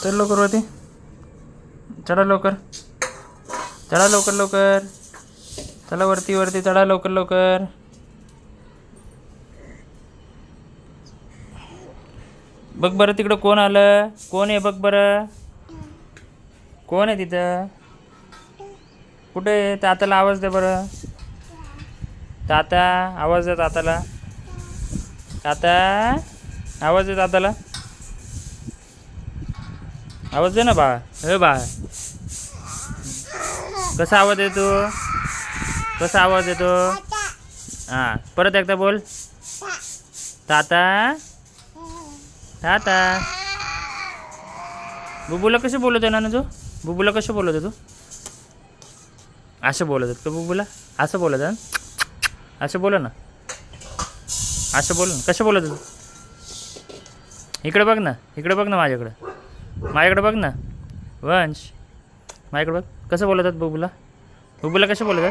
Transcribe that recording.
चल लवकर वरती, चढा लवकर, चढा लवकर लवकर, चला वरती वरती चढा लवकर लवकर. बघ बरं तिकडं कोण आलं, कोण आहे बघ बरं, कोण आहे तिथं, कुठे आहे? तात्याला आवाज दे बरं, तात्या आवाज दे तात्याला, तात्या आवाज दे तात्याला, आवाज दे ना बाळा. हे बाळा कसा आवाज येतो, कसा आवाज येतो? हां परत एकदा बोल, ताता ताता. बुबूला कसे बोलत आहे ना तू, बुबूला कसं बोलत आहे तू? असं बोलत आहेत का बुबूला? असं बोलत आहे, असं बोला ना, असं बोल ना, कसं बोलत आहे तू? इकडे बघ ना, इकडे बघ ना, माझ्याकडं, माझ्याकडे बघ ना वंश, माझ्याकडे बघ कसं बोलत आहेत बुबूला, बुबूला कसं बोलत आहेत?